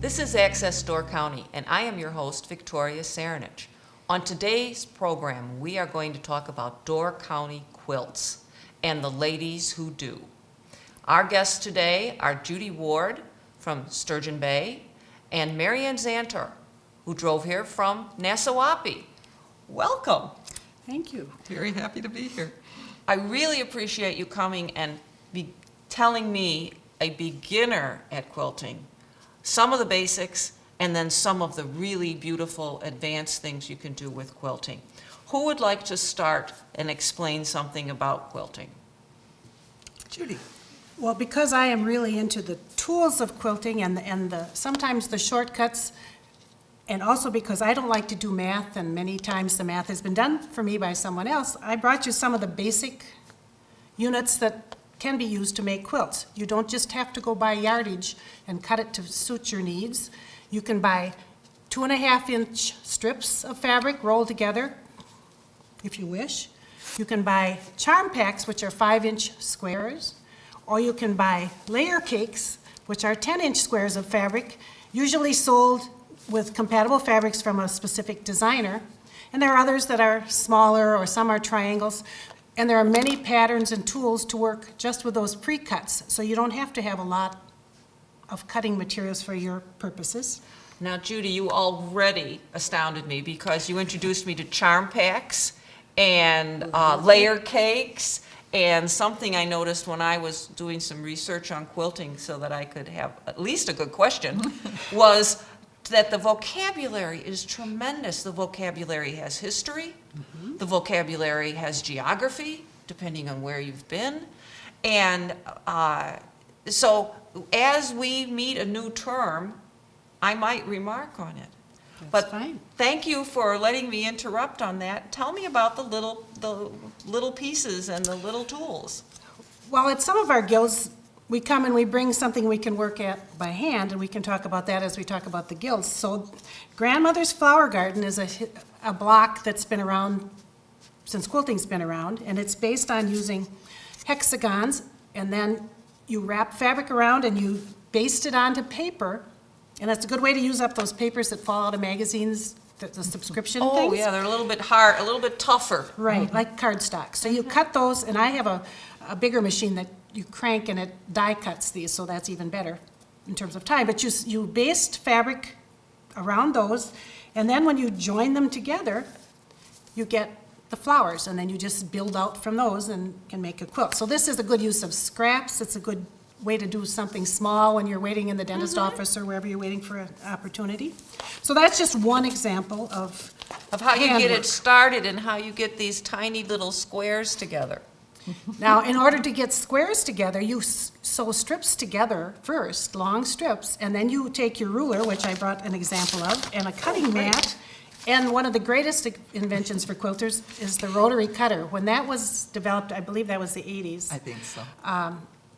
This is Access Door County, and I am your host, Victoria Cerinich. On today's program, we are going to talk about Door County quilts and the ladies who do. Our guests today are Judy Ward from Sturgeon Bay and Marianne Zantor, who drove here from Nassauapi. Welcome. Thank you. Very happy to be here. I really appreciate you coming and telling me, a beginner at quilting, some of the basics and then some of the really beautiful advanced things you can do with quilting. Who would like to start and explain something about quilting? Judy. Well, because I am really into the tools of quilting and sometimes the shortcuts, and also because I don't like to do math, and many times the math has been done for me by someone else, I brought you some of the basic units that can be used to make quilts. You don't just have to go buy yardage and cut it to suit your needs. You can buy 2.5-inch strips of fabric rolled together, if you wish. You can buy charm packs, which are 5-inch squares, or you can buy layer cakes, which are 10-inch squares of fabric, usually sold with compatible fabrics from a specific designer. And there are others that are smaller, or some are triangles. And there are many patterns and tools to work just with those pre-cuts, so you don't have to have a lot of cutting materials for your purposes. Now, Judy, you already astounded me because you introduced me to charm packs and layer cakes, and something I noticed when I was doing some research on quilting so that I could have at least a good question was that the vocabulary is tremendous. The vocabulary has history, the vocabulary has geography, depending on where you've been. And so as we meet a new term, I might remark on it. That's fine. Thank you for letting me interrupt on that. Tell me about the little pieces and the little tools. Well, at some of our guilds, we come and we bring something we can work at by hand, and we can talk about that as we talk about the guilds. So Grandmother's Flower Garden is a block that's been around since quilting's been around, and it's based on using hexagons, and then you wrap fabric around and you baste it onto paper, and that's a good way to use up those papers that fall out of magazines, the subscription things. Oh, yeah, they're a little bit hard, a little bit tougher. Right, like cardstock. So you cut those, and I have a bigger machine that you crank and it die cuts these, so that's even better in terms of time. But you baste fabric around those, and then when you join them together, you get the flowers, and then you just build out from those and can make a quilt. So this is a good use of scraps. It's a good way to do something small when you're waiting in the dentist office or wherever you're waiting for an opportunity. So that's just one example of how you get handwork. it started and how you get these tiny little squares together. Now, in order to get squares together, you sew strips together first, long strips, and then you take your ruler, which I brought an example of, and a cutting mat. And one of the greatest inventions for quilters is the rotary cutter. When that was developed, I believe that was the 80s. I think so.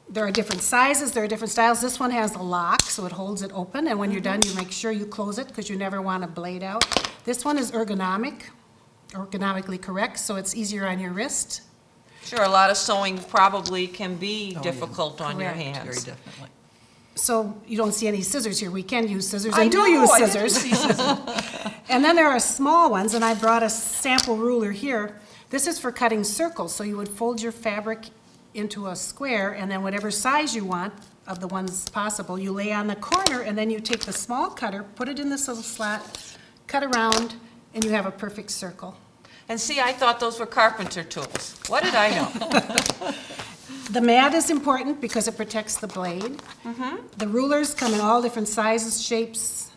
There are different sizes, there are different styles. This one has a lock, so it holds it open, and when you're done, you make sure you close it because you never want a blade out. This one is ergonomically correct, so it's easier on your wrist. Sure, a lot of sewing probably can be yeah. difficult on your Correct. hands. Very definitely. So you don't see any scissors here. We can use scissors I and do know, use I didn't scissors. see scissors. And then there are small ones, and I brought a sample ruler here. This is for cutting circles, so you would fold your fabric into a square, and then whatever size you want of the ones possible, you lay on the corner, and then you take the small cutter, put it in this little slot, cut around, and you have a perfect circle. And see, I thought those were carpenter tools. What did I know? The mat is important because it protects the blade. The rulers come in all different sizes, shapes,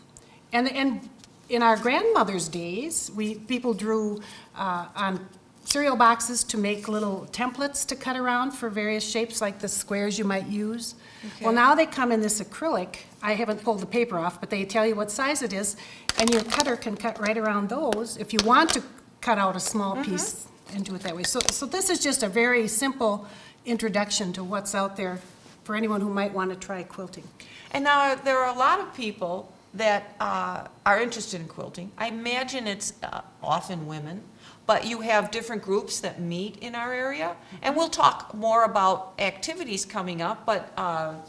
and in our grandmother's days, people drew on cereal boxes to make little templates to cut around for various shapes, like the squares you might use. Okay. Well, now they come in this acrylic. I haven't pulled the paper off, but they tell you what size it is, and your cutter can cut right around those if you want to cut out a small piece and do it that way. So this is just a very simple introduction to what's out there for anyone who might want to try quilting. And now there are a lot of people that are interested in quilting. I imagine it's often women, but you have different groups that meet in our area. And we'll talk more about activities coming up, but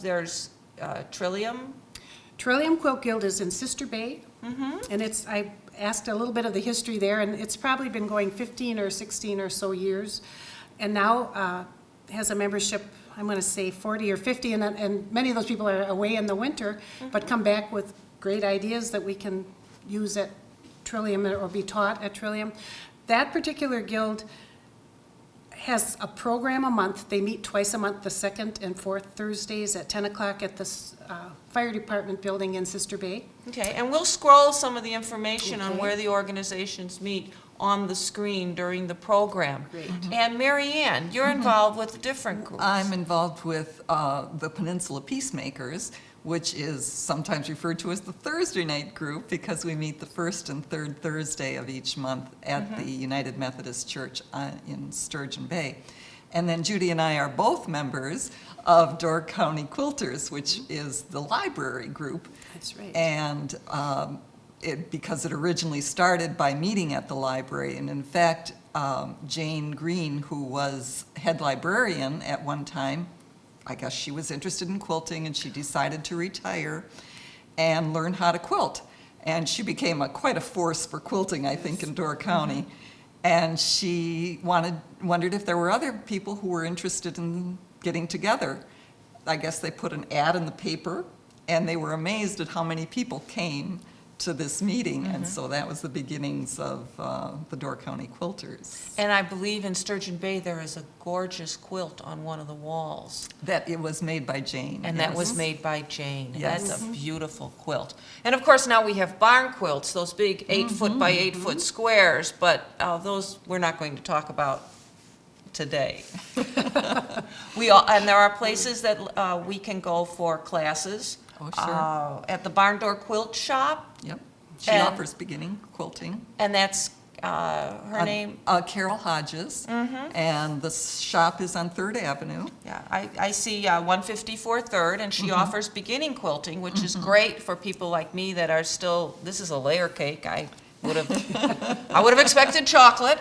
there's Trillium. Trillium Quilt Guild is in Sister Bay. And I asked a little bit of the history there, and it's probably been going 15 or 16 or so years. And now has a membership, I'm going to say 40 or 50, and many of those people are away in the winter, but come back with great ideas that we can use at Trillium or be taught at Trillium. That particular guild has a program a month. They meet twice a month, the second and fourth Thursdays at 10 o'clock at the fire department building in Sister Bay. Okay, and we'll scroll some of the information on where the organizations meet on the screen during the program. Great. And Mary Ann, you're involved with different groups. I'm involved with the Peninsula Peacemakers, which is sometimes referred to as the Thursday night group because we meet the first and third Thursday of each month at the United Methodist Church in Sturgeon Bay. And then Judy and I are both members of Door County Quilters, which is the library group. That's right. And because it originally started by meeting at the library, and in fact, Jane Green, who was head librarian at one time, I guess she was interested in quilting, and she decided to retire and learn how to quilt. And she became quite a force for quilting, I think, in Door County. And she wondered if there were other people who were interested in getting together. I guess they put an ad in the paper, and they were amazed at how many people came to this meeting, and so that was the beginnings of the Door County Quilters. And I believe in Sturgeon Bay there is a gorgeous quilt on one of the walls. That it was made by Jane. And yes. that was made by Jane. Yes. That's a beautiful quilt. And of course, now we have barn quilts, those big 8-foot by 8-foot squares, but those we're not going to talk about today. And there are places that we can go for classes. Oh, sure. At the Barn Door Quilt Shop, Yep. She and- offers beginning quilting. and that's her name. Carol Hodges. And the shop is on 3rd Avenue. Yeah, I see 154 3rd, and she offers beginning quilting, which is great for people like me that are still, this is a layer cake. I would have expected chocolate.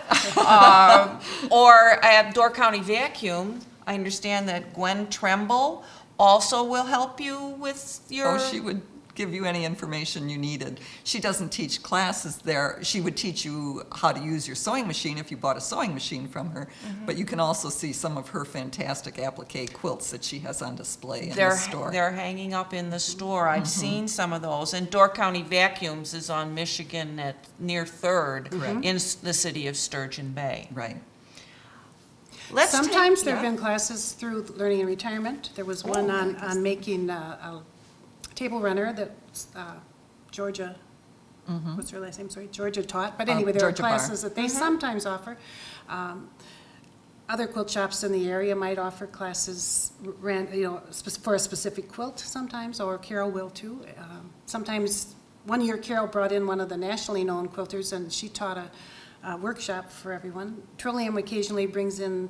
Or at Door County Vacuum, I understand that Gwen Tremble also will help you with your... Oh, she would give you any information you needed. She doesn't teach classes there. She would teach you how to use your sewing machine if you bought a sewing machine from her. But you can also see some of her fantastic applique quilts that she has on display in the store. They're hanging up in the store. I've seen some of those. And Door County Vacuums is on Michigan near 3rd in the city of Sturgeon Bay. Right. Sometimes there have been classes through Learning and Retirement. There was one on making a table runner that Georgia, what's her last name, sorry, Georgia taught. But anyway, there are Georgia Barr. classes that they sometimes offer. Other quilt shops in the area might offer classes, for a specific quilt sometimes, or Carol will too. Sometimes, one year Carol brought in one of the nationally known quilters, and she taught a workshop for everyone. Trillium occasionally brings in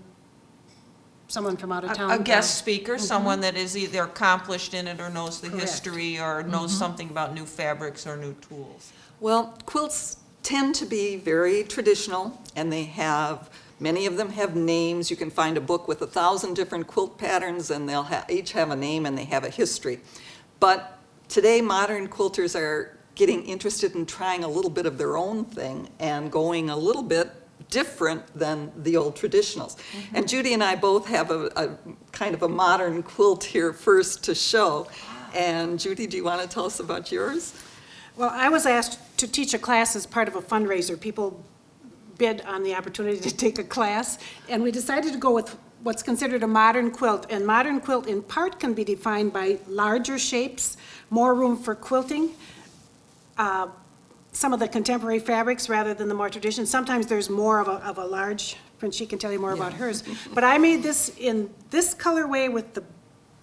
someone from out of town. A guest speaker, someone that is either accomplished in it or knows the Correct. history or knows something about new fabrics or new tools. Well, quilts tend to be very traditional, and many of them have names. You can find a book with 1,000 different quilt patterns, and they'll each have a name and they have a history. But today, modern quilters are getting interested in trying a little bit of their own thing and going a little bit different than the old traditionals. And Judy and I both have a kind of a modern quilt here first to show. And Judy, do you want to tell us about yours? Well, I was asked to teach a class as part of a fundraiser. People bid on the opportunity to take a class, and we decided to go with what's considered a modern quilt. And modern quilt in part can be defined by larger shapes, more room for quilting, some of the contemporary fabrics rather than the more traditional. Sometimes there's more of a large print. She can tell you more about hers. But I made this in this colorway with the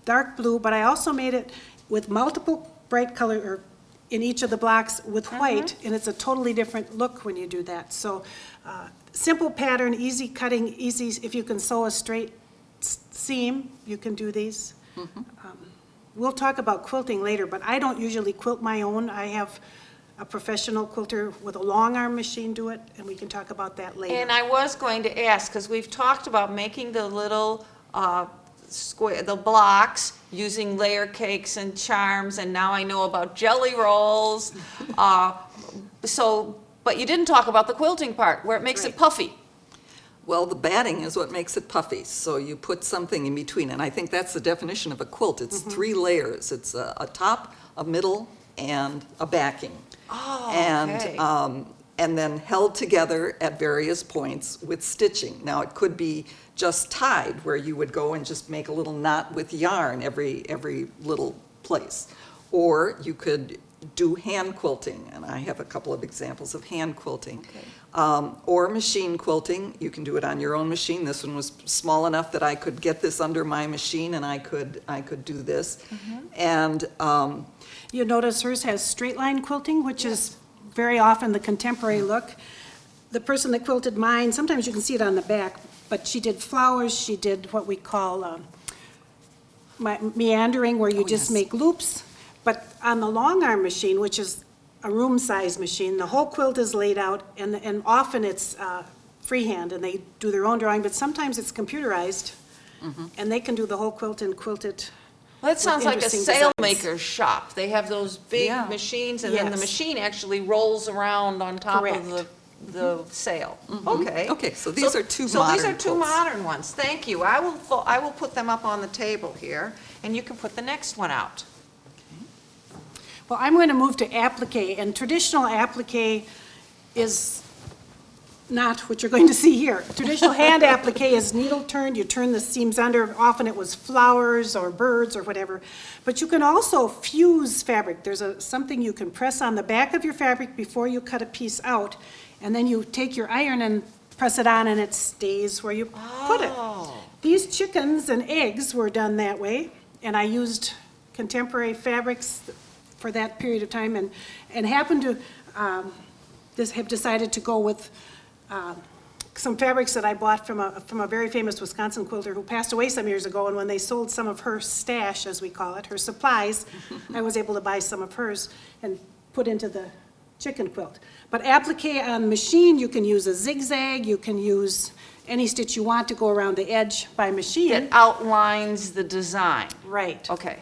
dark blue, but I also made it with multiple bright color, or in each of the blocks with white, and it's a totally different look when you do that. So simple pattern, easy cutting, easy, if you can sew a straight seam, you can do these. We'll talk about quilting later, but I don't usually quilt my own. I have a professional quilter with a long arm machine do it, and we can talk about that later. And I was going to ask, because we've talked about making the little the blocks, using layer cakes and charms, and now I know about jelly rolls. But you didn't talk about the quilting part, where it makes it puffy. Well, the batting is what makes it puffy, so you put something in between, and I think that's the definition of a quilt. It's 3 layers. It's a top, a middle, and a backing. Oh, okay. And then held together at various points with stitching. Now, it could be just tied, where you would go and just make a little knot with yarn every little place. Or you could do hand quilting, and I have a couple of examples of hand quilting. Okay. Or machine quilting. You can do it on your own machine. This one was small enough that I could get this under my machine, and I could do this. And You notice hers has straight line quilting, which is very often the contemporary look. The person that quilted mine, sometimes you can see it on the back, but she did flowers, she did what we call meandering, where you just yes. make loops. But on the long arm machine, which is a room size machine, the whole quilt is laid out, and often it's freehand, and they do their own drawing, but sometimes it's computerized, and they can do the whole quilt and quilt it. Well, that sounds like a interesting designs. sailmaker's shop. They have those big Yeah. machines, and then the Yes. machine actually rolls around on top Correct. of the sail. Okay. Okay, so these are two So these modern are two quilts. modern ones. Thank you. I will put them up on the table here, and you can put the next one out. Well, I'm going to move to applique, and traditional applique is not what you're going to see here. Traditional hand applique is needle turned, you turn the seams under, often it was flowers or birds or whatever. But you can also fuse fabric. There's something you can press on the back of your fabric before you cut a piece out, and then you take your iron and press it on and it stays where you put it. Oh. These chickens and eggs were done that way, and I used contemporary fabrics for that period of time, and happened to have decided to go with some fabrics that I bought from a very famous Wisconsin quilter who passed away some years ago, and when they sold some of her stash, as we call it, her supplies, I was able to buy some of hers and put into the chicken quilt. But applique on machine, you can use a zigzag, you can use any stitch you want to go around the edge by machine. It outlines the design. Right. Okay.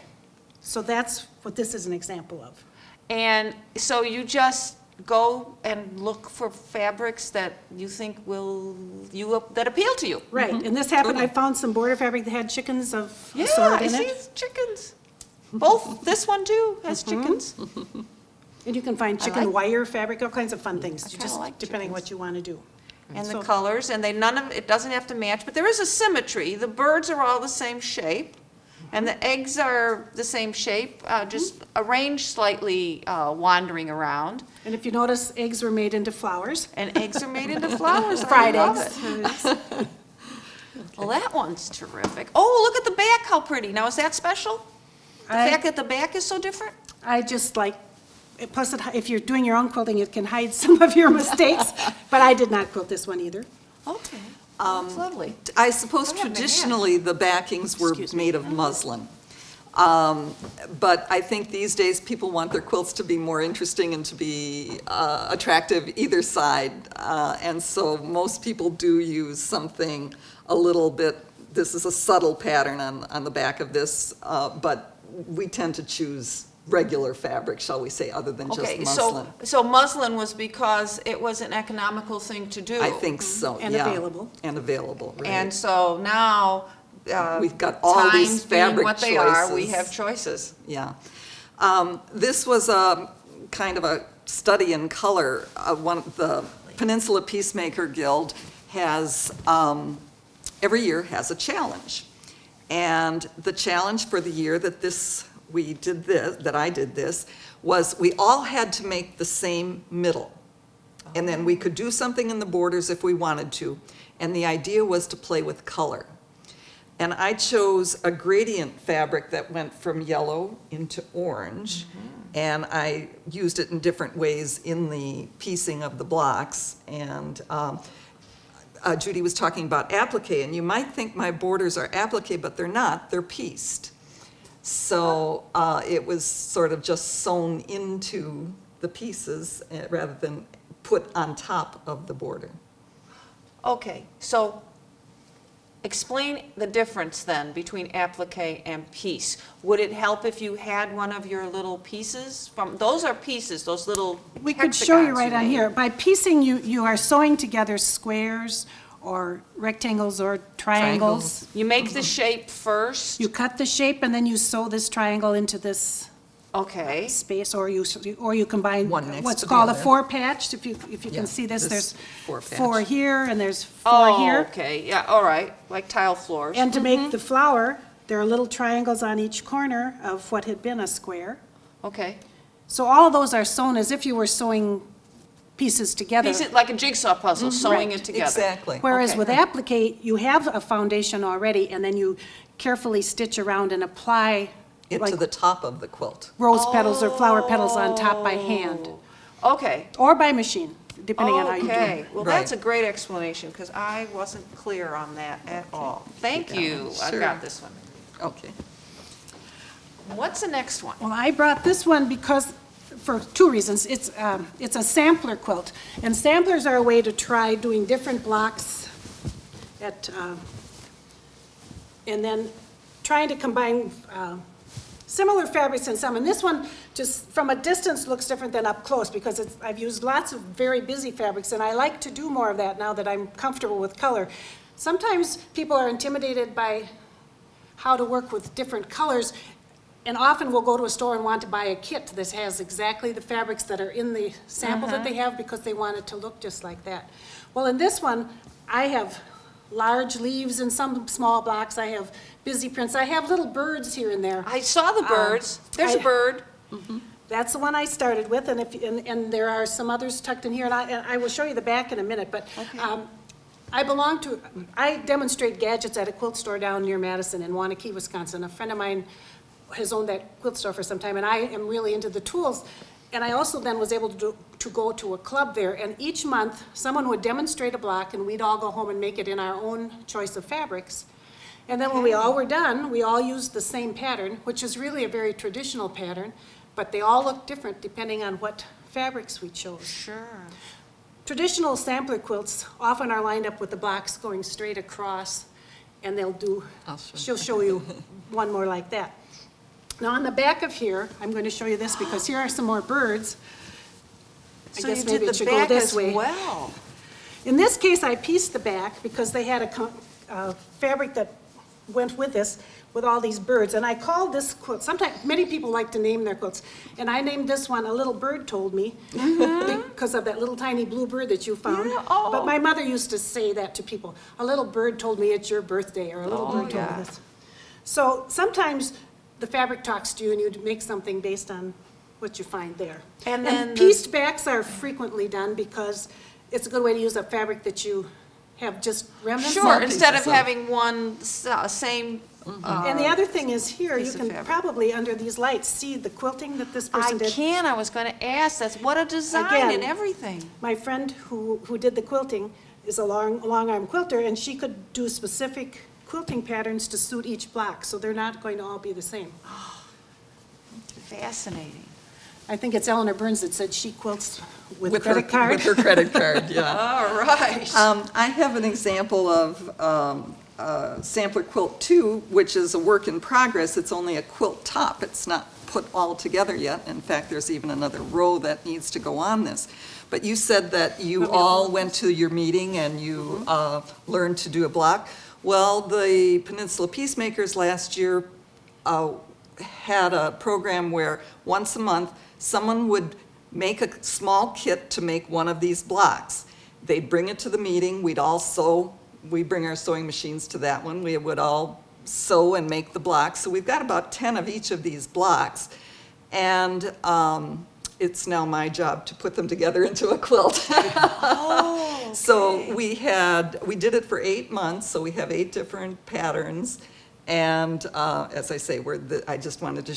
So that's what this is an example of. And so you just go and look for fabrics that you think that appeal to you. Right, and this happened, I found some border fabric that had chickens of a Yeah, sort I in see it. it's chickens. Both, this one too has chickens. And you can find I chicken like- wire fabric, all kinds of fun things, kinda just like depending chickens. what you want to do. And the So- colors, and it doesn't have to match, but there is a symmetry. The birds are all the same shape, and the eggs are the same shape, just arranged slightly, wandering around. And if you notice, eggs were made into flowers, And eggs are made into flowers. fried I love eggs. it. Well, that one's terrific. Oh, look at the back, how pretty. Now, is that special? The fact that the back is so different? I just like, plus if you're doing your own quilting, it can hide some of your mistakes, but I did not quilt this one either. Okay, that's lovely. I suppose I have my hand. traditionally, the backings were Excuse me. made of muslin. But I think these days, people want their quilts to be more interesting and to be attractive either side. And so most people do use something a little bit, this is a subtle pattern on the back of this, but we tend to choose regular fabric, shall we say, other than just Okay, muslin. so muslin was because it was an economical thing to do. I think so, And yeah. available. And available, right. And so now, We've got all these times being fabric what they are, we choices. have choices. Yeah. This was a kind of a study in color. The Peninsula Peacemaker Guild has, every year has a challenge. And the challenge for the year that I did this, was we all had to make the same middle. And then we could do something in the borders if we wanted to. And the idea was to play with color. And I chose a gradient fabric that went from yellow into orange. And I used it in different ways in the piecing of the blocks. And Judy was talking about applique, and you might think my borders are applique, but they're not, they're pieced. So it was sort of just sewn into the pieces rather than put on top of the border. Okay, so explain the difference then between applique and piece. Would it help if you had one of your little pieces from, those are pieces, those little We could show you hexagons right on made. here. By piecing, you are sewing together squares or rectangles or triangles. You make the shape first, You cut the shape and then you sew this triangle into this okay. space, or you combine One next what's to the called a other. four patch. If you Yeah, can see this, this there's four patch. four here and there's four Oh, here. okay, yeah, all right, like tile floors. And to make the flower, there are little triangles on each corner of what had been a square. Okay. So all of those are sewn as if you were sewing pieces together. Piece it like a jigsaw puzzle, sewing Right. it together. Exactly. Whereas Okay. with applique, you have a foundation already, and then you carefully stitch around and apply It to like the top of the quilt. rose petals or flower petals on top by hand, Okay. or by machine, depending on how you do Okay, it. well, Right. that's a great explanation, because I wasn't clear on that at all. Thank you, I've sure. got this one. Okay. What's the next one? Well, I brought this one because, for two reasons. It's a sampler quilt, and samplers are a way to try doing different blocks at, and then trying to combine similar fabrics in some. And this one, just from a distance, looks different than up close because I've used lots of very busy fabrics, and I like to do more of that now that I'm comfortable with color. Sometimes people are intimidated by how to work with different colors, and often will go to a store and want to buy a kit that has exactly the fabrics that are in the sample that they have because they want it to look just like that. Well, in this one, I have large leaves in some small blocks. I have busy prints. I have little birds here and there. I saw the birds. There's a I- bird. That's the one I started with, and there are some others tucked in here, and I will show you the back in a minute, but I demonstrate gadgets at a quilt store down near Madison in Wanakee, Wisconsin. A friend of mine has owned that quilt store for some time, and I am really into the tools. And I also then was able to go to a club there, and each month, someone would demonstrate a block, and we'd all go home and make it in our own choice of fabrics. And then when we all were done, we all used the same pattern, which is really a very traditional pattern, but they all look different depending on what fabrics we chose. Sure. Traditional sampler quilts often are lined up with the blocks going straight across, and they'll do, I'll show you. she'll show you one more like that. Now, on the back of here, I'm going to show you this because here are some more birds. I So guess you maybe did it the should go back this as way. well. In this case, I pieced the back because they had a fabric that went with this, with all these birds. And I called this quilt, sometimes, many people like to name their quilts, and I named this one A Little Bird Told Me, because of that little tiny blue bird that you found. Yeah, oh. But my mother used to say that to people. A little bird told me it's your birthday, or a little bird told yeah. me this. So sometimes the fabric talks to you, and you make something based on what you find there. And then the- pieced backs are frequently done because it's a good way to use a fabric that you have just remnants Sure, of. instead of pieces of- having one same. And the other thing is here, you piece of can fabric. probably, under these lights, see the quilting that this I person did. can, I was going to ask, that's what a design Again. and everything. My friend who did the quilting is a long arm quilter, and she could do specific quilting patterns to suit each block, so they're not going to all be the same. Fascinating. I think it's Eleanor Burns that said she quilts with With her- credit card. With her credit card, yeah. All right. I have an example of sampler quilt 2, which is a work in progress. It's only a quilt top. It's not put all together yet. In fact, there's even another row that needs to go on this. But you said that you Okay. all went to your meeting and you learned to do a block. Well, the Peninsula Peacemakers last year had a program where once a month, someone would make a small kit to make one of these blocks. They'd bring it to the meeting, we'd all sew, we bring our sewing machines to that one, we would all sew and make the blocks. So we've got about 10 of each of these blocks. And it's now my job to put them together into a quilt. Oh, okay. So we did it for 8 months, so we have 8 different patterns. And as I say, I just wanted to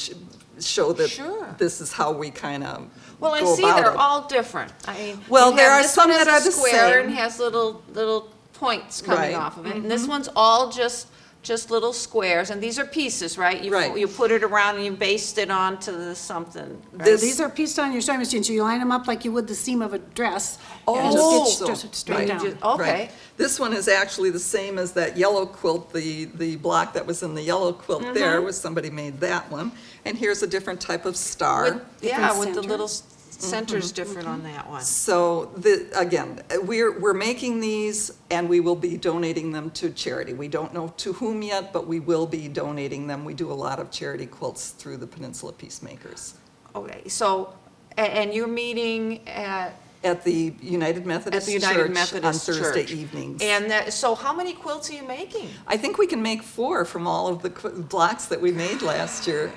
show that Sure. this is how we kind of Well, and go see, about they're it. all different. I mean, Well, you there have are this some one that has are a the square same. and has little points coming Right. off of it, and this one's all just just little squares, and these are pieces, right? Right. You put it around and you baste it onto the something. right? This- These are pieced on your sewing machine, so you line them up like you would the seam of a dress. and Oh. just stitch straight Right. down. Okay. Right. This one is actually the same as that yellow quilt, the block that was in the yellow quilt there, was somebody made that one. And here's a different type of star. Yeah, with the center. little centers different on that one. So, again, we're making these, and we will be donating them to charity. We don't know to whom yet, but we will be donating them. We do a lot of charity quilts through the Peninsula Peacemakers. Okay, so, and you're meeting at At the United Methodist the United Church on Methodist Thursday Church. evenings. And that, so how many quilts are you making? I think we can make 4 from all of the blocks that we made last year,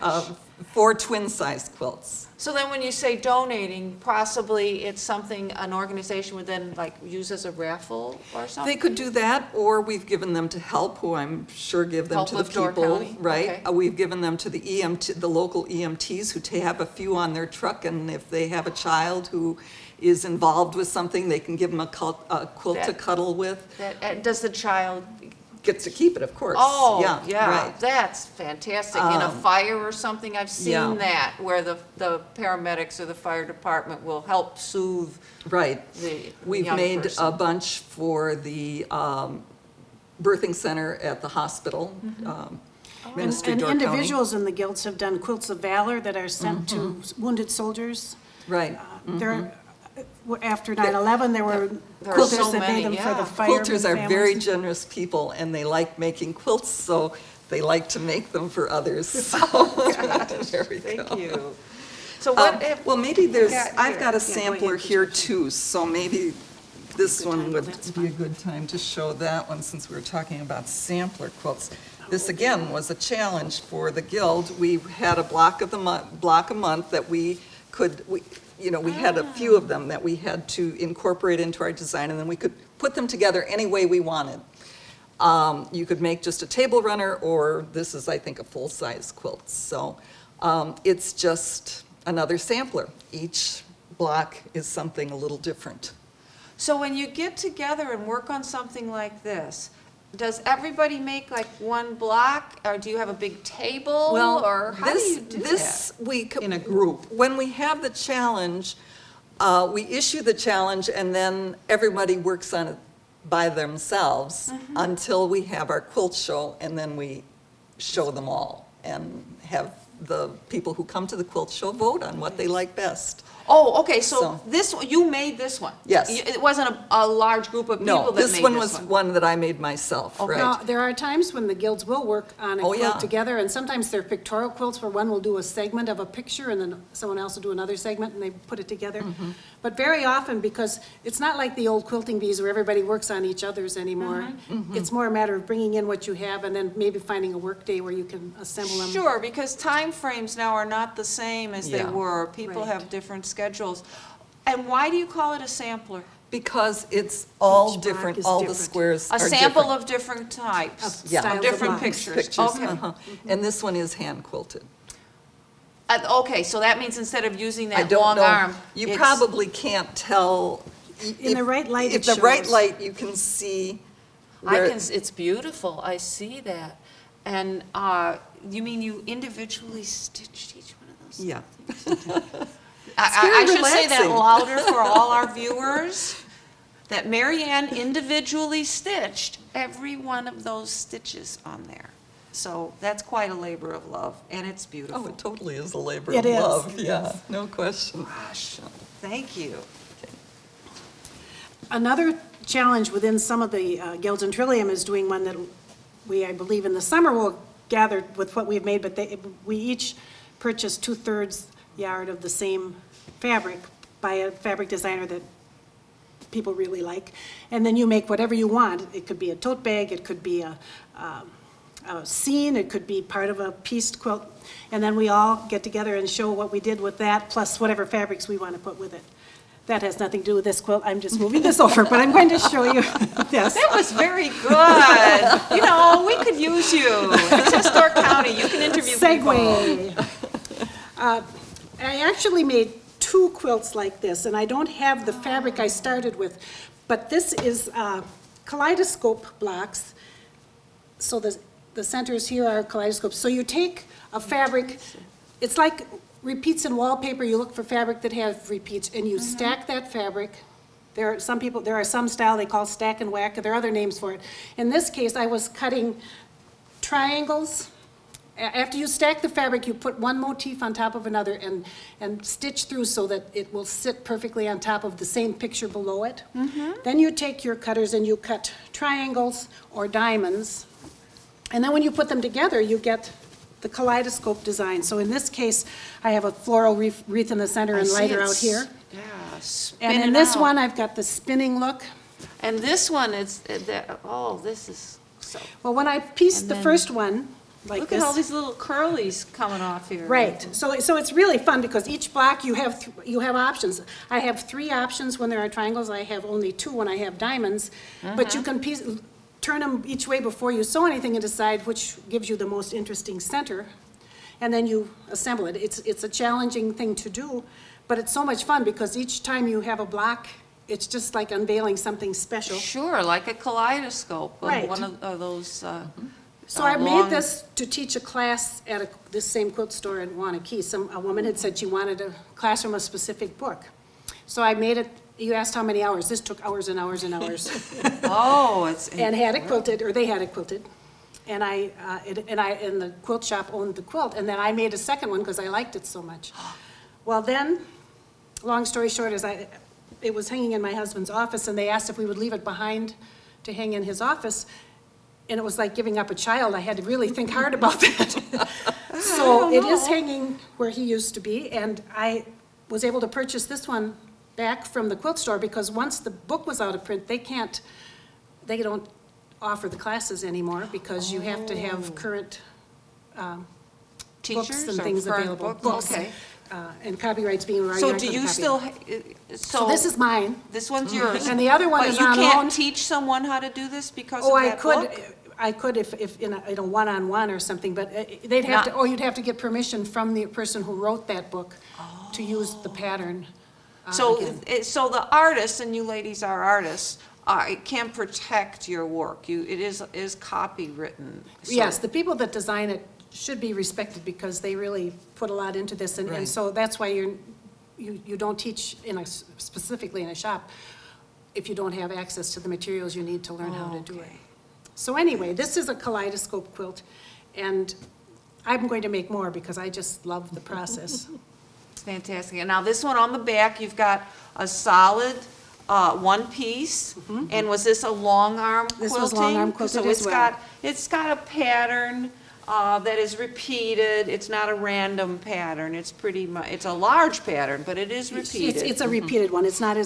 4 twin-size quilts. So then when you say donating, possibly it's something an organization would then like use as a raffle or something? They could do that, or we've given them to HELP, who I'm sure give them Help to the of Door people. County, Right? okay. We've given them to the the local EMTs who have a few on their truck, and if they have a child who is involved with something, they can give them a quilt to That- cuddle with. Does the child, Gets to keep it, of course. oh, Yeah, yeah, right. that's fantastic. In a fire or something, I've yeah. seen that, where the paramedics or the fire department will help soothe Right. the We've young made person. a bunch for the birthing center at the hospital, Ministry And Door County. individuals in the guilds have done quilts of valor that are sent to wounded soldiers. Right. There, after 9/11, there were There are quilters so that many, made them for yeah. the firemen Quilters are very families. generous people, and they like making quilts, so they like to make them for others. So, there we go. Thank you. So what if, Well, maybe there's, got I've here? got a Yeah, go sampler ahead. here too, so maybe this Good one time. would That's be a good time to show that one, since we were talking about sampler quilts. This, again, was a challenge for the Guild. We had a block a month that we had a few of them that we had to incorporate into our design, and then we could put them together any way we wanted. You could make just a table runner, or this is, I think, a full-size quilt. So it's just another sampler. Each block is something a little different. so when you get together and work on something like this, does everybody make like one block, or do you have a big table, or how do you do this that? week In a group. When we have the challenge, we issue the challenge, and then everybody works on it by themselves Mm-hmm. until we have our quilt show, and then we show them all and have the people who come to the quilt show vote on what they like best. Oh, okay, so So- you made this one? Yes. It wasn't a large group of people No, that made this one was one that I made myself, Okay. Now, right? there are times when the guilds will work on a Oh, yeah. quilt together, and sometimes they're pictorial quilts where one will do a segment of a picture and then someone else will do another segment and they put it together. Mm-hmm. But very often, because it's not like the old quilting bees where everybody works on each other's anymore. Mm-hmm. It's more a matter of bringing in what you have and then maybe finding a work day where you can assemble them. Sure, because time frames now are not the same as they Yeah. were. People Right. have different schedules. And why do you call it a sampler? Because it's all Each block different, is all the different. squares A are sample different. of different types, Of Yeah. styles of different blocks. pictures. Okay. uh-huh. And this one is hand quilted. Okay, so that means instead of using I that don't long know. arm, You it's- probably can't tell. In the right light, If it the right shows. light, you can see where. it's beautiful, I see that. And you mean you individually stitched each one of those? Yeah. I very should say that relaxing. louder for all our viewers, that Mary Ann individually stitched every one of those stitches on there. So that's quite a labor of love, and it's Oh, beautiful. it totally is a labor It of is. love. Yeah, no question. Gosh, thank you. Another challenge within some of the guilds in Trillium is doing one that we, I believe, in the summer will gather with what we've made, but we each purchase 2/3 yard of the same fabric by a fabric designer that people really like. And then you make whatever you want. It could be a tote bag, it could be a scene, it could be part of a pieced quilt. And then we all get together and show what we did with that, plus whatever fabrics we want to put with it. That has nothing to do with this quilt. I'm just moving this over, but I'm going to show you this. That was very good. You know, we could use you. It's Historic County, you can interview people. Segue. I actually made 2 quilts like this, and I don't have the fabric I started with, but this is kaleidoscope blocks. So the centers here are kaleidoscopes. So you take a fabric, it's like repeats in wallpaper, you look for fabric that has repeats, and you stack that fabric. There are some style they call stack and whack, there are other names for it. In this case, I was cutting triangles. After you stack the fabric, you put one motif on top of another and stitch through so that it will sit perfectly on top of the same picture below it. Then you take your cutters and you cut triangles or diamonds. And then when you put them together, you get the kaleidoscope design. So in this case, I have a floral wreath in the center and lighter out here. Yeah, And spinning in this out. one, I've got the spinning look. And this one is, oh, this is so, Well, when I pieced And the then- first one, like look this. at all these little curlies coming off here. Right, so it's really fun, because each block you have options. I have 3 options when there are triangles, I have only 2 when I have diamonds, but you can turn them each way before you sew anything and decide which gives you the most interesting center, and then you assemble it. It's a challenging thing to do, but it's so much fun, because each time you have a block, it's just like unveiling something special. Sure, like a kaleidoscope, Right. one of those, So I made long- this to teach a class at this same quilt store in Wanakee. A woman had said she wanted a class from a specific book. So I made it, you asked how many hours, this took hours and hours and hours. oh, it's. And had it quilted, or they had it quilted. And and the quilt shop owned the quilt, and then I made a second one because I liked it so much. Well then, long story short, it was hanging in my husband's office, and they asked if we would leave it behind to hang in his office. And it was like giving up a child. I had to really think hard about that. So it is hanging where he used to be, and I was able to purchase this one back from the quilt store, because once the book was out of print, they don't offer the classes anymore, because you have to have current books Teachers and or things current available. books? Okay. And copyrights being around. So do you still, So this is mine, this one's yours? and the other one But is you on can't loan. teach someone how to do this because of Oh, I that could, book? I could if in a one-on-one or something, but they'd have to, Not- or you'd have to get permission from the person who wrote that book to use the pattern. So, again. so the artists, and you ladies are artists, can protect your work. It is copywritten. So- Yes, the people that design it should be respected, because they really put a lot into this, and Right. so that's why you don't teach specifically in a shop if you don't have access to the materials you need to learn how to do it. Okay. So anyway, this is a kaleidoscope quilt, and I'm going to make more because I just love the process. Fantastic. And now this one on the back, you've got a solid one piece. And was this a long arm quilting? This was long arm quilted So as well. it's got a pattern that is repeated. It's not a random pattern. It's pretty much, it's a large pattern, but it is repeated. It's a repeated one, it's not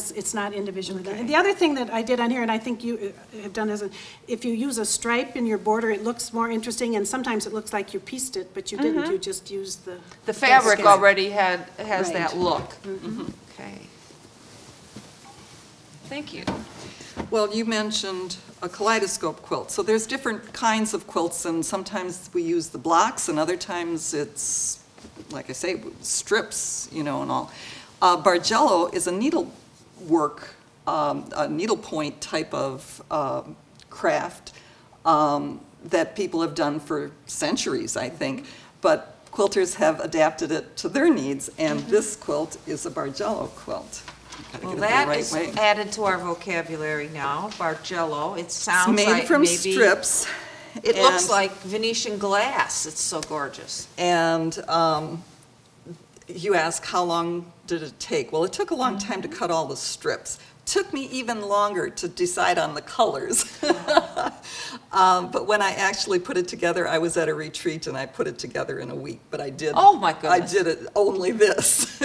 individually done. And the other thing that I did on here, and I think you have done, is if you use a stripe in your border, it looks more interesting, and sometimes it looks like you pieced it, but you didn't, you just used the. The fabric skin. already has Right. that look. Okay. Thank you. Well, you mentioned a kaleidoscope quilt. So there's different kinds of quilts, and sometimes we use the blocks, and other times it's, like I say, strips, and all. Bargello is a needlework, a needlepoint type of craft that people have done for centuries, I think. But quilters have adapted it to their needs, and this quilt is a Bargello quilt. Gotta Well, get it the that right is way. added to our vocabulary now, Bargello. It It's sounds made like from maybe. strips. It looks and- like Venetian glass. It's so gorgeous. And you ask, how long did it take? Well, it took a long time to cut all the strips. Took me even longer to decide on the colors. But when I actually put it together, I was at a retreat and I put it together in a week. But I did. Oh, my I goodness. did it only this.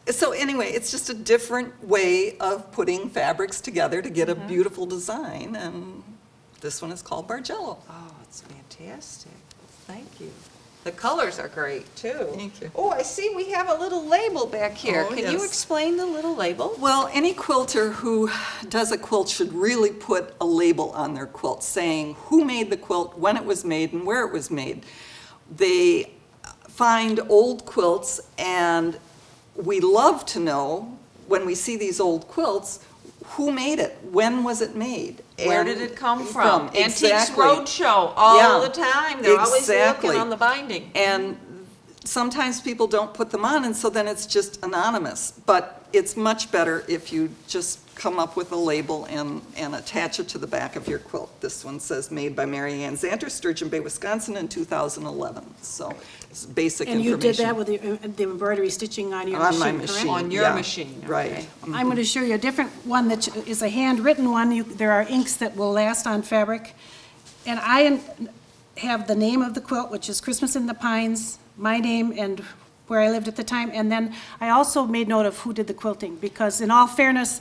So anyway, it's just a different way of putting fabrics together to get a beautiful design. And this one is called Bargello. Oh, it's fantastic. Thank you. The colors are great, too. Thank you. Oh, I see we have a little label back here. Oh, Can you yes. explain the little label? Well, any quilter who does a quilt should really put a label on their quilt saying who made the quilt, when it was made, and where it was made. They find old quilts, and we love to know, when we see these old quilts, who made it? When was it made? Where And did it come from? Antiques Exactly. Roadshow, all Yeah, the time. They're always exactly. looking on the binding. And sometimes people don't put them on, and so then it's just anonymous. But it's much better if you just come up with a label and attach it to the back of your quilt. This one says, made by Mary Ann Zanter, Sturgeon Bay, Wisconsin in 2011. So it's basic And information. you did that with the embroidery stitching on your On machine, my correct? machine. On your yeah, machine, Right. okay. I'm going to show you a different one that is a handwritten one. There are inks that will last on fabric. And I have the name of the quilt, which is Christmas in the Pines, my name and where I lived at the time. And then I also made note of who did the quilting, because in all fairness,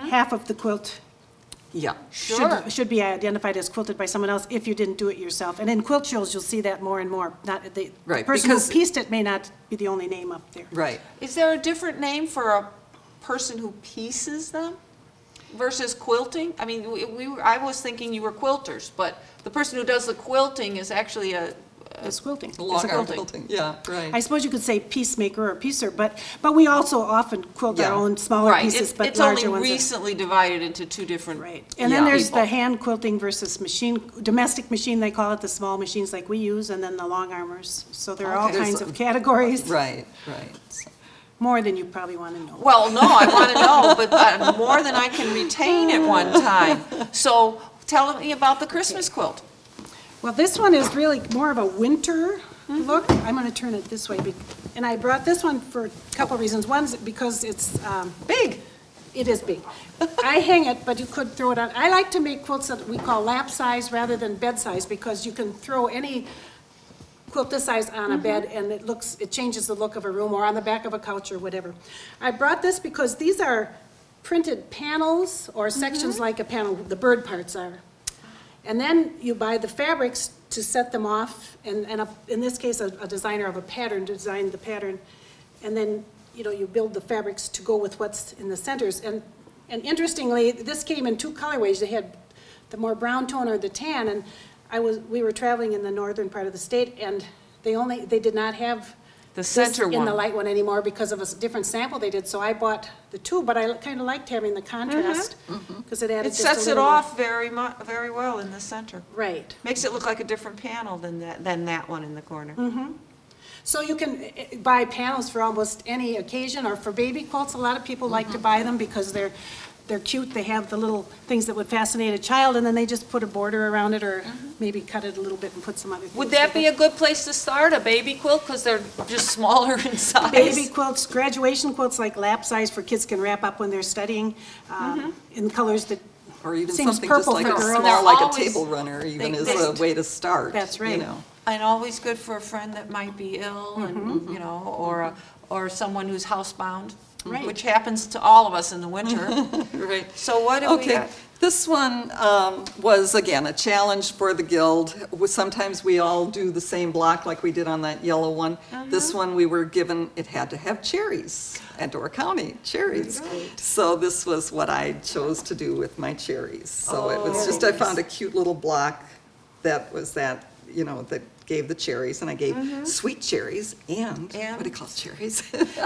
half of the quilt Yeah. Sure. should be identified as quilted by someone else if you didn't do it yourself. And in quilt shows, you'll see that more and more. Not the Right, person who because- pieced it may not be the only name up there. Right. Is there a different name for a person who pieces them versus quilting? I mean, I was thinking you were quilters, but the person who does the quilting is actually It's quilting. Long arm quilting. quilting. Yeah, right. I suppose you could say peacemaker or piecer, but we also often quilt Yeah. our own smaller right. pieces, but It's larger only ones. recently divided into two different. Right. And then Yeah. there's people. the hand quilting versus machine, domestic machine, they call it, the small machines like we use, and then the long armers. So there are all Okay. kinds There's of categories, Right, right. So- more than you probably want to know. Well, no, I want to know, but more than I can retain at one time. So tell me about the Christmas quilt. Well, this one is really more of a winter look. I'm going to turn it this way. And I brought this one for a couple reasons. One's because it's Big. It is big. I hang it, but you could throw it on. I like to make quilts that we call lap size rather than bed size, because you can throw any quilt this size on a bed and it changes the look of a room, or on the back of a couch or whatever. I brought this because these are printed panels or sections like a panel, the bird parts are. And then you buy the fabrics to set them off, and in this case, a designer of a pattern designed the pattern. And then, you build the fabrics to go with what's in the centers. And interestingly, this came in two colorways. They had the more brown tone or the tan, and we were traveling in the northern part of the state, and they did not have The this center in the one. light one anymore because of a different sample they did. So I bought the two, but I kind of liked having the contrast because it added It just a sets it little more- off very well in the center. Right. Makes it look like a different panel than that one in the corner. So you can buy panels for almost any occasion, or for baby quilts. A lot of people like to buy them because they're cute. They have the little things that would fascinate a child, and then they just put a border around it, or maybe cut it a little bit and put some other things. Would that with be it. a good place to start, a baby quilt, because they're just smaller in size? Baby quilts, graduation quilts like lap size for kids can wrap up when they're studying, in colors that, Or even Seems something just purple like for a girls. small, like a Always- table runner even is they- a way to start. That's right. And always good for a friend that might be ill, and, or someone who's housebound, Right. which happens to all of us in the winter. Right. So what do we Okay, got? this one was, again, a challenge for the guild. Sometimes we all do the same block like we did on that yellow one. This one, we were given, it had to have cherries, Door County, cherries. So this was what I chose to do with my cherries. So it was just, I found a cute little block that was that gave the cherries, and I gave sweet cherries and, what do you call cherries?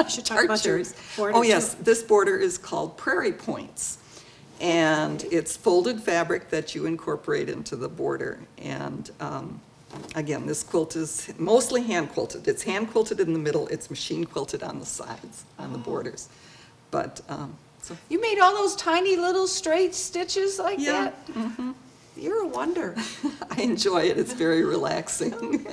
should talk Tart about your cherries. border, Oh, yes, too. this border is called Prairie Points. And it's folded fabric that you incorporate into the border. And again, this quilt is mostly hand quilted. It's hand quilted in the middle, it's machine quilted on the sides, on the borders. But, so, You made all those tiny little straight stitches like yeah, that? You're a wonder. I enjoy it, it's very relaxing.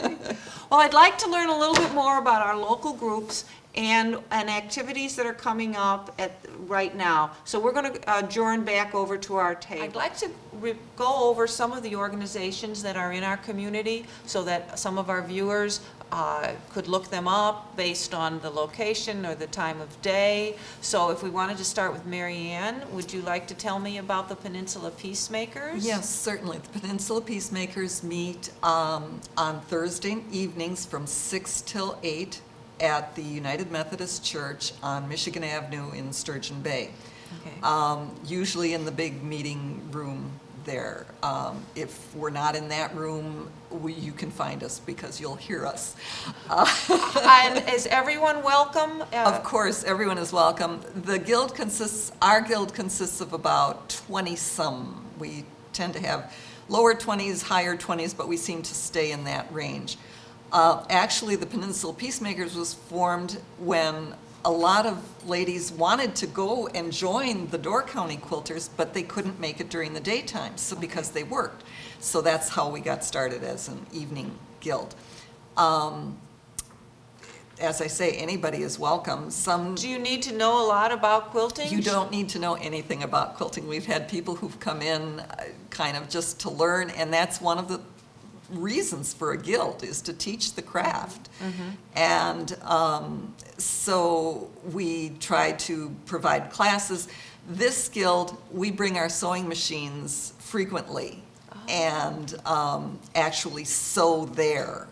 Well, I'd like to learn a little bit more about our local groups and activities that are coming up right now. So we're going to adjourn back over to our table. I'd like to go over some of the organizations that are in our community so that some of our viewers could look them up based on the location or the time of day. So if we wanted to start with Mary Ann, would you like to tell me about the Peninsula Peacemakers? Yes, certainly. The Peninsula Peacemakers meet on Thursday evenings from 6 till 8 at the United Methodist Church on Michigan Avenue in Sturgeon Bay. Okay. Usually in the big meeting room there. If we're not in that room, you can find us because you'll hear us. And is everyone welcome? Of course, everyone is welcome. Our guild consists of about 20-some. We tend to have lower 20s, higher 20s, but we seem to stay in that range. Actually, the Peninsula Peacemakers was formed when a lot of ladies wanted to go and join the Door County Quilters, but they couldn't make it during the daytime, so because they worked. So that's how we got started as an evening guild. As I say, anybody is welcome. Do you need to know a lot about quilting? You don't need to know anything about quilting. We've had people who've come in kind of just to learn, and that's one of the reasons for a guild, is to teach the craft. And so we try to provide classes. This guild, we bring our sewing machines frequently and actually sew there,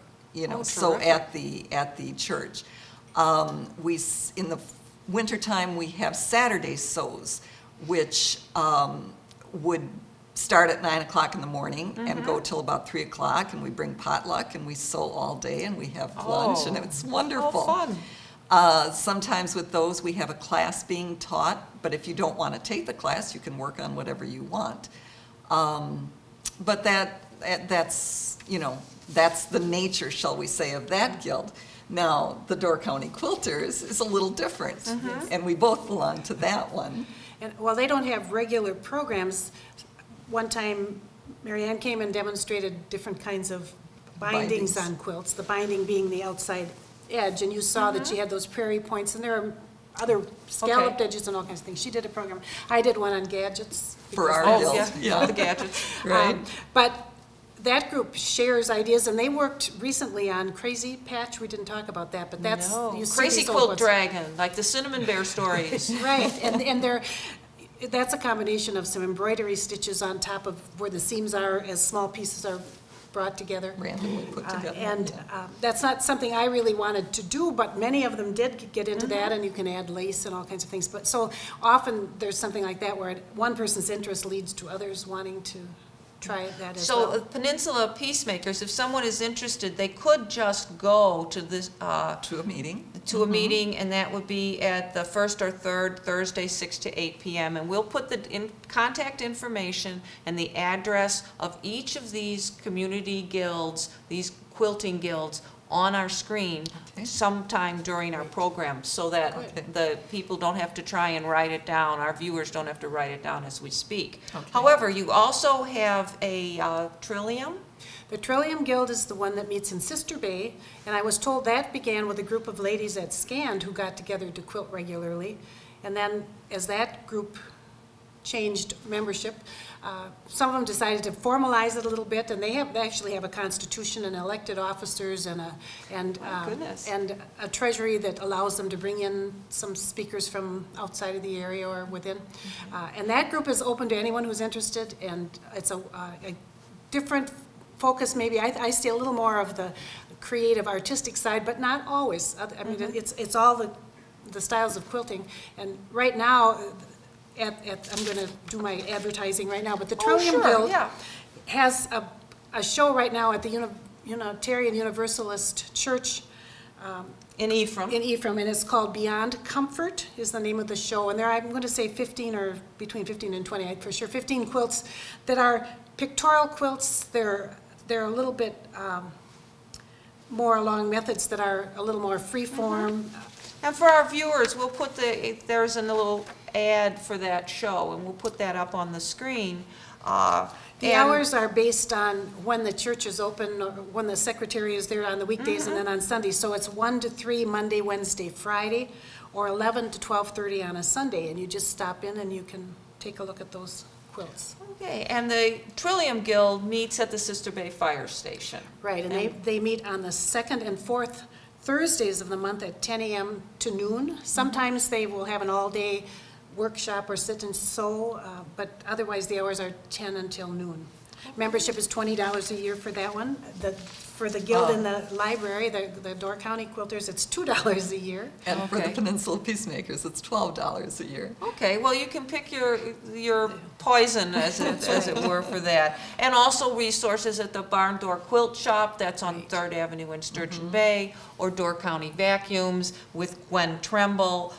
sew at the church. In the wintertime, we have Saturday sews, which would start at 9 o'clock in the morning and go till about 3 o'clock, and we bring potluck and we sew all day and we have lunch, and it's wonderful. Fun. Sometimes with those we have a class being taught, but if you don't want to take the class, you can work on whatever you want. But that's the nature, shall we say, of that guild. Now, the Door County Quilters is a little different, and we both belong to that one. And while they don't have regular programs, one time Mary Ann came and demonstrated different kinds of bindings on quilts, the binding being the outside edge, and you saw that she had those prairie points, and there are other scalloped edges and all kinds of things. She did a program. I did one on gadgets. For our guild. Yeah, the gadgets. Right. But that group shares ideas, and they worked recently on Crazy Patch. We didn't talk about that, but that's you see Crazy these old Quilt ones. Dragon, like the Cinnamon Bear stories. Right, and that's a combination of some embroidery stitches on top of where the seams are, as small pieces are brought together. Randomly put together. And that's not something I really wanted to do, but many of them did get into that, and you can add lace and all kinds of things. But so often there's something like that where one person's interest leads to others wanting to try that as well. So Peninsula Peacemakers, if someone is interested, they could just go to this, To a meeting. to a meeting, and that would be at the first or third Thursday, 6 to 8 p.m. And we'll put the contact information and the address of each of these community guilds, these quilting guilds, on our screen sometime during our program, so that the people don't have to try and write it down, our viewers don't have to write it down as we speak. However, you also have a Trillium. The Trillium Guild is the one that meets in Sister Bay, and I was told that began with a group of ladies at Scand who got together to quilt regularly. And then as that group changed membership, some of them decided to formalize it a little bit, and they actually have a constitution and elected officers and a treasury that allows them to bring in some speakers from outside of the area or within. And that group is open to anyone who's interested, and it's a different focus maybe. I see a little more of the creative, artistic side, but not always. I mean, it's all the styles of quilting. And right now, I'm going to do my advertising right now, but the Trillium Guild has a show right now at the Unitarian Universalist Church In Ephraim. and it's called Beyond Comfort is the name of the show. And there, I'm going to say 15 or between 15 and 20, for sure, 15 quilts that are pictorial quilts. They're a little bit more along methods that are a little more free-form. And for our viewers, we'll put there's a little ad for that show, and we'll put that up on the screen. The hours are based on when the church is open, or when the secretary is there on the weekdays, and then on Sundays. So it's 1 to 3 Monday, Wednesday, Friday, or 11 to 12:30 on a Sunday. And you just stop in and you can take a look at those quilts. Okay, and the Trillium Guild meets at the Sister Bay Fire Station. Right, and they meet on the second and fourth Thursdays of the month at 10 a.m. to noon. Sometimes they will have an all-day workshop or sit and sew, but otherwise the hours are 10 until noon. Membership is $20 a year for that one. The For the guild in the library, the Door County Quilters, it's $2 a year. And for the Okay. Peninsula Peacemakers, it's $12 a year. Okay, well, you can pick your poison, as it were, for that. And also resources at the Barn Door Quilt Shop, that's on Right. 3rd Avenue in Sturgeon Bay, or Door County Vacuums with Gwen Tremble.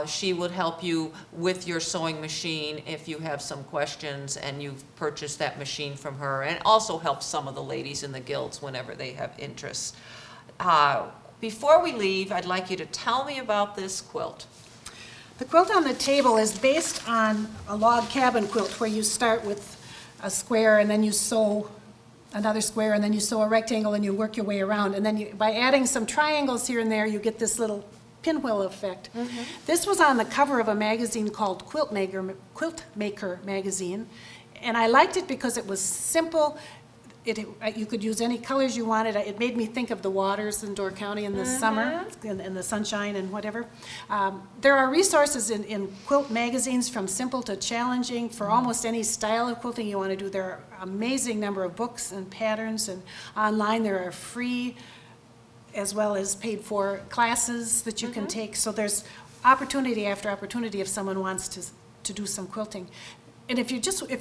She would help you with your sewing machine if you have some questions and you've purchased that machine from her, and also helps some of the ladies in the guilds whenever they have interests. Before we leave, I'd like you to tell me about this quilt. The quilt on the table is based on a log cabin quilt where you start with a square and then you sew another square and then you sew a rectangle and you work your way around. And then by adding some triangles here and there, you get this little pinwheel effect. This was on the cover of a magazine called Quilt Maker magazine. And I liked it because it was simple. You could use any colors you wanted. It made me think of the waters in Door County in the summer, in the sunshine and whatever. There are resources in quilt magazines from simple to challenging for almost any style of quilting you want to do. There are an amazing number of books and patterns, and online there are free as well as paid-for classes that you can take. So there's opportunity after opportunity if someone wants to do some quilting. And if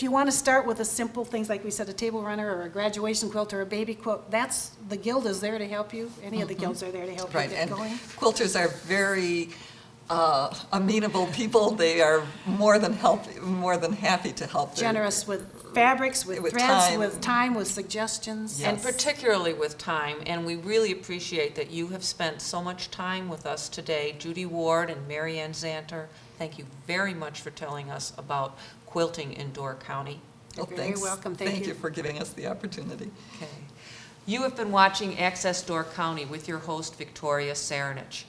you want to start with the simple things, like we said, a table runner or a graduation quilt or a baby quilt, the guild is there to help you. Any of the guilds are there to help you Right, get and going. quilters are very amenable people. They are more than happy to help. Generous with fabrics, with With threads, time. with time, with suggestions. Yeah. And Yes. particularly with time, and we really appreciate that you have spent so much time with us today. Judy Ward and Mary Ann Zanter, thank you very much for telling us about quilting in Door County. You're very Thanks. welcome. Thank Thank you you. for giving us the opportunity. Okay. You have been watching Access Door County with your host, Victoria Cerinich.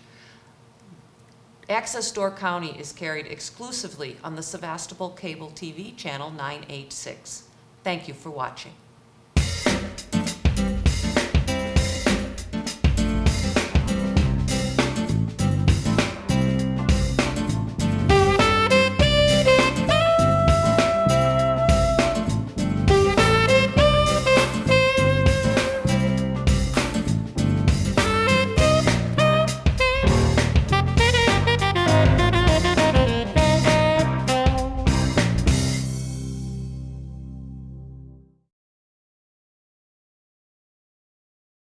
Access Door County is carried exclusively on the Sevastopol Cable TV channel 986. Thank you for watching.